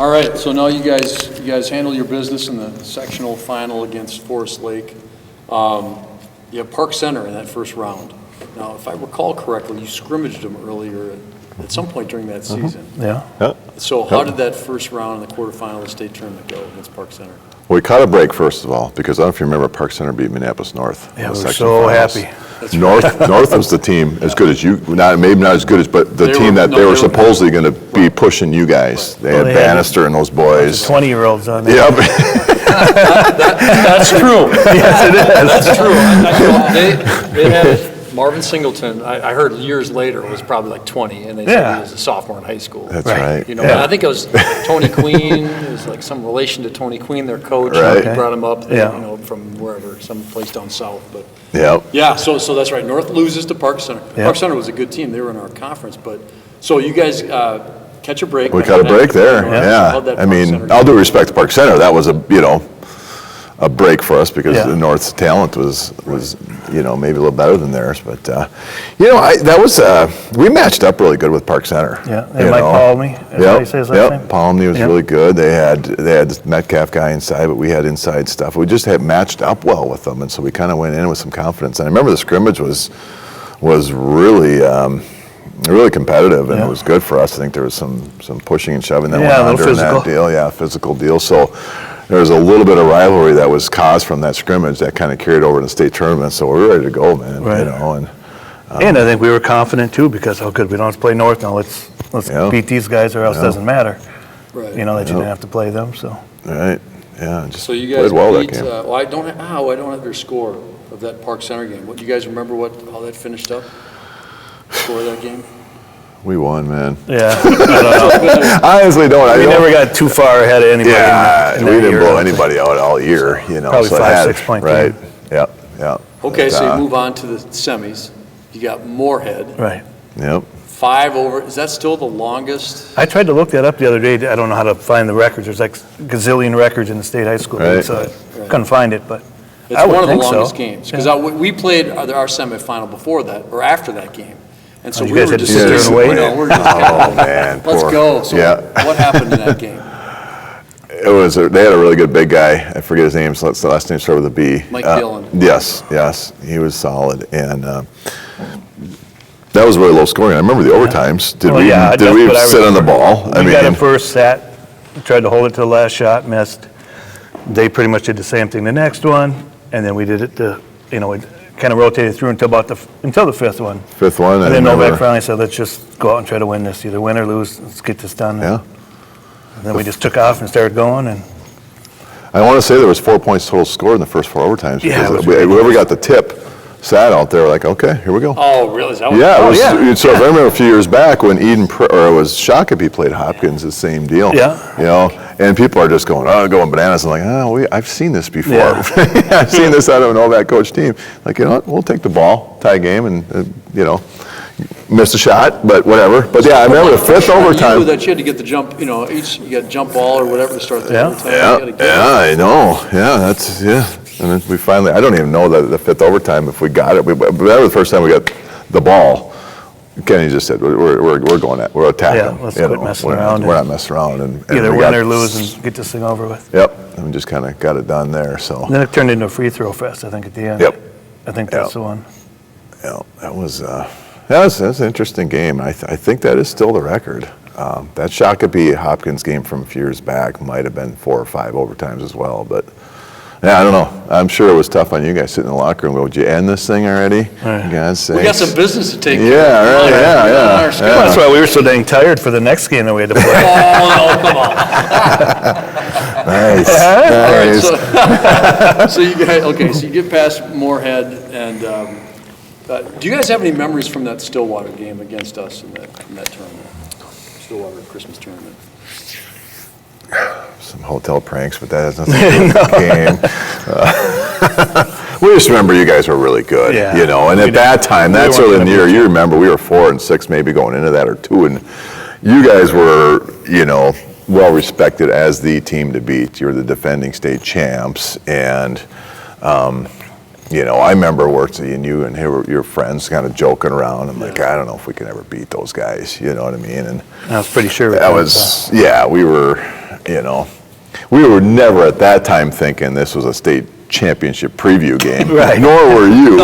All right, so now you guys handle your business in the sectional final against Forest Lake. You have Park Center in that first round. Now, if I recall correctly, you scrimmaged them earlier at some point during that season. Yeah. So how did that first round in the quarterfinal of the state tournament go against Park Center? Well, we caught a break, first of all, because I don't know if you remember, Park Center beat Minneapolis North. Yeah, we were so happy. North was the team as good as you, maybe not as good as, but the team that they were supposedly going to be pushing you guys. They had Bannister and those boys. 20-year-olds on there. Yep. That's true. Yes, it is. That's true. They had Marvin Singleton, I heard years later, was probably like 20, and they said he was a sophomore in high school. That's right. You know, I think it was Tony Queen. It was like some relation to Tony Queen, their coach. Right. He brought him up, you know, from wherever, some place down south. But yeah, so that's right. North loses to Park Center. Park Center was a good team. They were in our conference, but so you guys catch a break. We caught a break there. Yeah. I mean, all due respect to Park Center, that was a break for us because the North's talent was maybe a little better than theirs, but we matched up really good with Park Center. Yeah, and Mike Palmy. Palmy was really good. They had this Metcalf guy inside, but we had inside stuff. We just had matched up well with them, and so we kind of went in with some confidence. And I remember the scrimmage was really really competitive, and it was good for us. I think there was some pushing and shoving that went on during that deal. Physical deal. So there was a little bit of rivalry that was caused from that scrimmage that kind of carried over to the state tournament. So we were ready to go, man. Right. And I think we were confident too, because we don't have to play North now. Let's beat these guys, or else it doesn't matter. Right. You know that you didn't have to play them. So. Right. Yeah. So you guys played well beat, that game. I don't have your score of that Park Center game. What do you guys remember? How that finished up? Score of that game? We won, man. Yeah. I don't know. I honestly don't. We never got too far ahead of anybody. Yeah, we didn't blow anybody out all year. Probably so 5-6 point right. game. Yep. Okay, so you move on to the semis. You got Moorhead. Right. Yep. 5 over. Is that still the longest? I tried to look that up the other day. I don't know how to find the records. There's like a gazillion records in the state high school, so I couldn't find it. But it's one of the longest games because we played our semifinal before that or after that game. And so you guys had to sit there and wait? We're just man. Let's go. So what happened in that game? They had a really good big guy. I forget his name. So the last name started with a B. Mike Dillon. Yes. He was solid. And that was really low scoring. I remember the overtimes. Did we sit on the ball? We got it first, sat, tried to hold it to the last shot, missed. They pretty much did the same thing the next one. And then we did it it kind of rotated through until the fifth one. And then Novak finally said, let's just go out and try to win this, either win or lose. Let's get this done. Yeah. And then we just took off and started going. And I want to say there was 4 points total scored in the first 4 overtimes. Yeah, because whoever got the tip sat out there like, okay, here we go. Oh, really? So I remember a few years back when it was Shakopee played Hopkins, the same deal. Yeah. And people are just going bananas. I'm like, I've seen this before. Yeah. I've seen this out of an Novak coach team. Like, you know what? We'll take the ball, tie game, and missed a shot, but whatever. But I remember the fifth overtime. You knew that you had to get the jump. You got jump ball or whatever to start the overtime. I know. And then we finally, I don't even know the fifth overtime if we got it. But that was the first time we got the ball. Kenny just said, we're going at, we're attacking. Yeah, let's quit messing around. We're not messing around. And either win or lose and get this thing over with. Yep, and we just kind of got it done there. So. And then it turned into a free throw fest, I think, at the end. Yep. I think that's the one. Yeah, that was an interesting game. I think that is still the record. That Shakopee Hopkins game from a few years back might have been 4 or 5 overtimes as well, but. Yeah, I don't know. I'm sure it was tough on you guys sitting in the locker room. Would you end this thing already? Right. God's sakes. We got some business to take care of. Yeah. That's why we were so dang tired for the next game that we had to play. Oh, no, come on. Nice. All right, so you get past Moorhead, and do you guys have any memories from that Stillwater game against us in that tournament? Stillwater Christmas tournament. Some hotel pranks, but that has nothing to do with the game. We just remember you guys were really good, and at that time, that's early in the year, you remember we were 4 and 6 maybe going into that, or 2, and you guys were, well respected as the team to beat. You were the defending state champs, and I remember Wurtzy and you and your friends kind of joking around. I'm like, I don't know if we can ever beat those guys. You know what I mean? And I was pretty sure. that was, we were, we were never at that time thinking this was a state championship preview game. Right. Nor were you.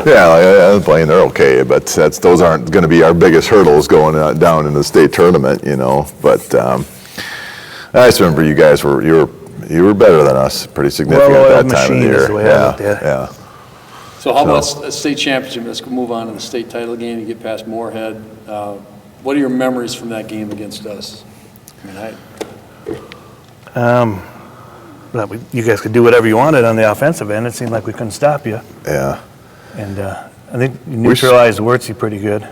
Yeah, Blaine, they're okay, but those aren't going to be our biggest hurdles going down in the state tournament. But I just remember you guys you were better than us, pretty significant at that time of the year. Yeah. So how about a state championship? Let's move on to the state title game. You get past Moorhead. What are your memories from that game against us? You guys could do whatever you wanted on the offensive end. It seemed like we couldn't stop you. Yeah. And I think you neutralized Wurtzy pretty good.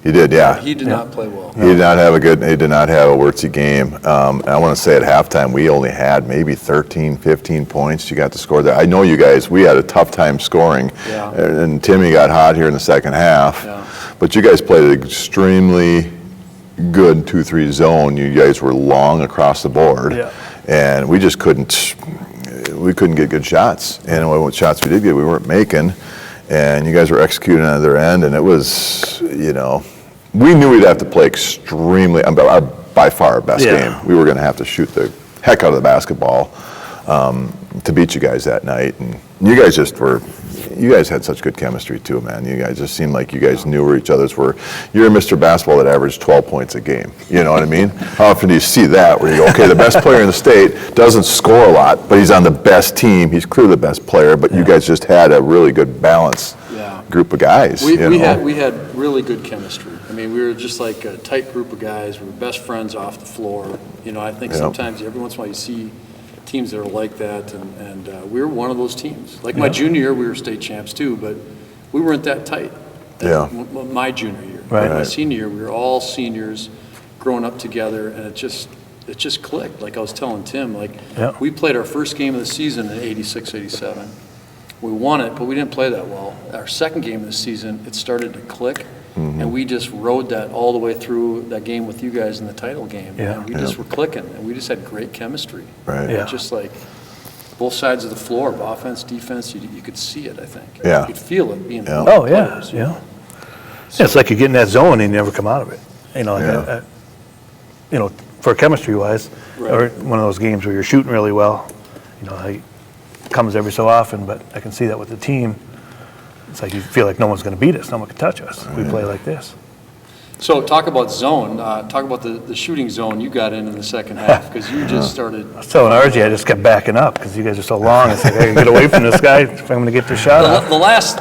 He did, yeah. He did not play well. He did not have a Wurtzy game. And I want to say at halftime we only had maybe 13, 15 points. You got to score there. I know you guys, we had a tough time scoring. Yeah. And Timmy got hot here in the second half. Yeah. But you guys played an extremely good 2-3 zone. You guys were long across the board. Yeah. And we just couldn't get good shots. And what shots we did get, we weren't making. And you guys were executing on their end, and it was, we knew we'd have to play extremely, by far our best game. We were going to have to shoot the heck out of the basketball to beat you guys that night. And you guys had such good chemistry too, man. You guys just seemed like you guys knew where each other's were. You're Mr. Basketball that averaged 12 points a game. You know what I mean? How often do you see that where you go, okay, the best player in the state doesn't score a lot, but he's on the best team. He's clearly the best player, but you guys just had a really good balance group of guys. We had really good chemistry. We were just like a tight group of guys. We were best friends off the floor. I think sometimes every once in a while you see teams that are like that, and we were one of those teams. Like my junior year, we were state champs too, but we weren't that tight. My junior year. Right. My senior year, we were all seniors growing up together, and it just clicked. Like I was telling Tim, we played our first game of the season in 86, 87. We won it, but we didn't play that well. Our second game of the season, it started to click, and we just rode that all the way through that game with you guys in the title game. And we just were clicking, and we just had great chemistry. Right. Yeah. Just like both sides of the floor, offense, defense, you could see it, I think. Yeah. You could feel it being Oh, yeah, players. yeah. It's like you get in that zone and you never come out of it. For chemistry-wise, or one of those games where you're shooting really well, it comes every so often, but I can see that with the team. It's like you feel like no one's going to beat us, no one can touch us. We play like this. So talk about zone. Talk about the shooting zone you got in the second half, because you just started. I was telling RJ I just kept backing up because you guys are so long. It's like I can get away from this guy if I'm going to get the shot off. The last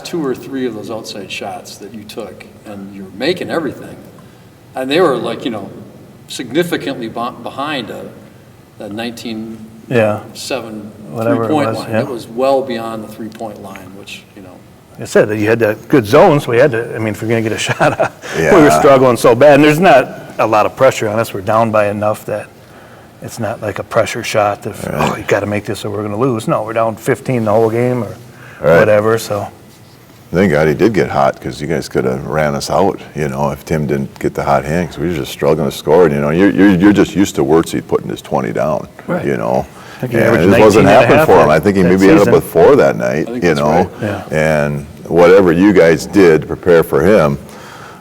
2 or 3 of those outside shots that you took, and you were making everything, and they were significantly behind a 19. 7 3-point line. It was well beyond the 3-point line, which, I said that you had that good zone, so we had to, if we're going to get a shot off, Yeah. we were struggling so bad. And there's not a lot of pressure on us. We're down by enough that it's not like a pressure shot of, you got to make this or we're going to lose. No, we're down 15 the whole game or whatever, so. Thank God he did get hot because you guys could have ran us out, if Tim didn't get the hot hand because we were just struggling to score. You're just used to Wurtzy putting his 20 down, Right. And it just wasn't happening for him. I think he maybe ended up with 4 that night, I think that's right. Yeah. And whatever you guys did to prepare for him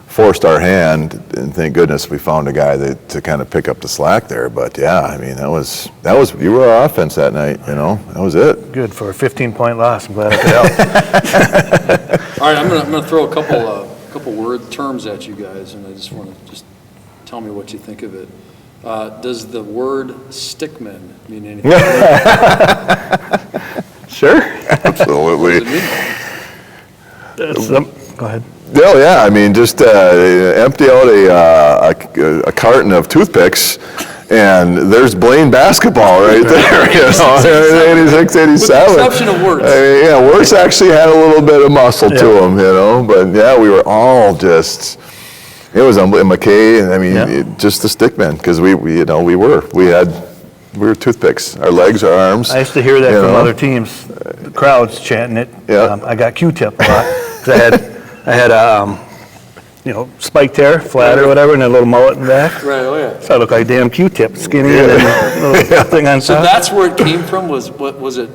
forced our hand, and thank goodness we found a guy to kind of pick up the slack there. But that was you were our offense that night, that was it. Good for a 15-point loss. I'm glad I could help. All right, I'm gonna throw a couple word terms at you guys, and I just want to tell me what you think of it. Does the word stickman mean anything? Sure. Absolutely. What does it mean? Go ahead. Oh yeah, just empty out a carton of toothpicks, and there's Blaine basketball right there. 86, 87. With the exception of Wirtz. Wirtz actually had a little bit of muscle to him, but we were all just. It was McKay, and just the stickman because we were toothpicks. Our legs, our arms. I used to hear that from other teams, the crowds chanting it. Yeah. I got Q-tip a lot 'cause I had spiked hair, flat or whatever, and a little mullet in the back. Right, oh yeah. So I look like a damn Q-tip, skinny, and then a little thing on So top. that's where it came from, was it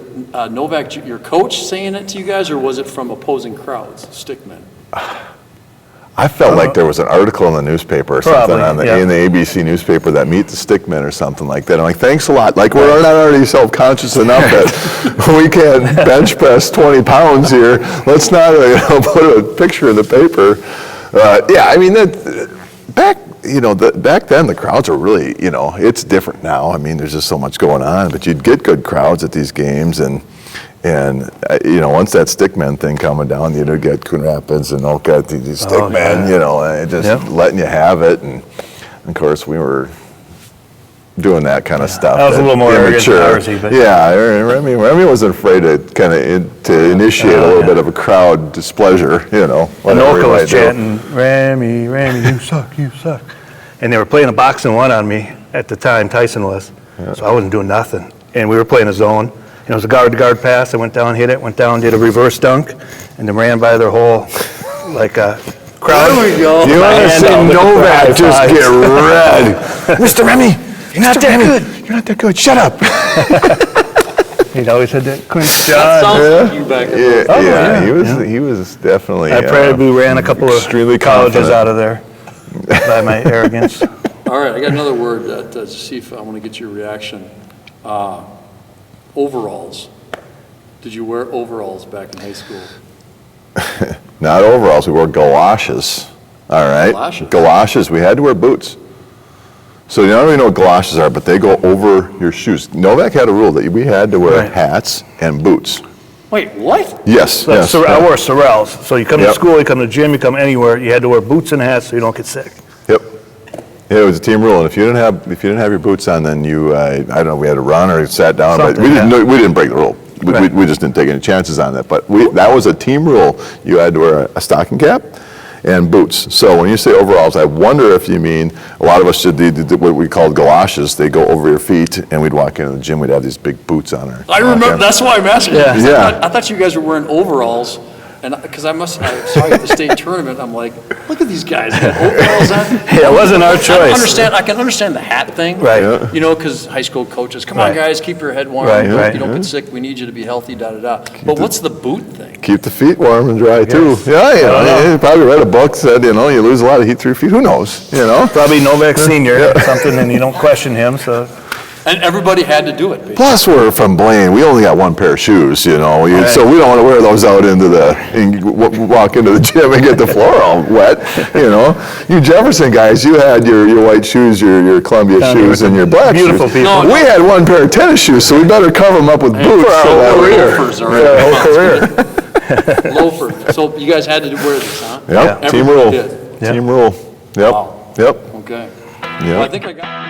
Novak, your coach, saying it to you guys, or was it from opposing crowds, stickmen? I felt like there was an article in the newspaper or something Probably, in the ABC newspaper that meet the stickmen or something like that. I'm like, thanks a lot. Like, we're not already self-conscious enough that we can't bench press 20 pounds here. Let's not put a picture in the paper. Yeah, I mean, back then the crowds were really, it's different now. I mean, there's just so much going on, but you'd get good crowds at these games, and once that stickman thing coming down, you'd get Coon Rapids and all got these stickmen, and just letting you have it, and of course we were doing that kind of stuff. That was a little more arrogant than ours, but yeah, Remy wasn't afraid to kind of to initiate a little bit of a crowd displeasure, Anoka was chanting, Remy, you suck, you suck. And they were playing a boxing one on me at the time, Tyson was. So I wasn't doing nothing. And we were playing a zone. It was a guard-to-guard pass. I went down, hit it, went down, did a reverse dunk, and then ran by their whole, like a crowd. There we go. You want to see Novak just get red. Mr. Remy, you're not that good. You're not that good. Shut up. He'd always had that clinch That John. sounds like you back in He was definitely. I probably ran a couple of extremely colleges confident. out of there by my arrogance. All right, I got another word to see if I want to get your reaction. Overalls. Did you wear overalls back in high school? Not overalls. We wore galoshes. All right. Galoshes? Galoshes. We had to wear boots. So you don't really know what galoshes are, but they go over your shoes. Novak had a rule that we had to wear hats and boots. Wait, what? Yes. Yes. I wore Sorels. So you come to Yep. school, you come to the gym, you come anywhere, you had to wear boots and hats so you don't get sick. Yep. Yeah, it was a team rule, and if you didn't have your boots on, then you I don't know, we had to run or sat down, but Something, we didn't break the rule. We just didn't take any chances on that. But that was a team rule. You had to wear a stocking cap and boots. So when you say overalls, I wonder if you mean a lot of us did what we called galoshes. They go over your feet, and we'd walk into the gym. We'd have these big boots on our. I remember. That's why I'm asking. Yeah. You, 'cause Yeah. I thought you guys were wearing overalls, and because I saw you at the state tournament. I'm like, look at these guys. They got overalls on. Yeah, it wasn't our choice. I can understand the hat thing. Right. Yeah. Because high school coaches, come on, Right. guys, keep your head warm. Right, You right. don't get sick. We need you to be healthy. Da da da. But what's the boot thing? Keep the feet warm and dry too. Yes. Yeah, you probably read a book said you lose a lot of heat through your feet. Who knows? Probably Novak Senior or something, and you don't question him. So And everybody had to do it. Basically. Plus, we're from Blaine. We only got one pair of shoes, so we don't want to wear those out and walk into the gym and get the floor all wet. You Jefferson guys, you had your white shoes, your Columbia shoes, and your black beautiful shoes. people. No, We had one pair of tennis shoes, so we better cover them up with boots for that Loafers are Yeah, right. whole career. Loafers. So you guys had to wear this, huh? Yep, team Everybody rule. did. Team rule. Yep. Wow. Yep. Okay. Yep. Well, I think I got.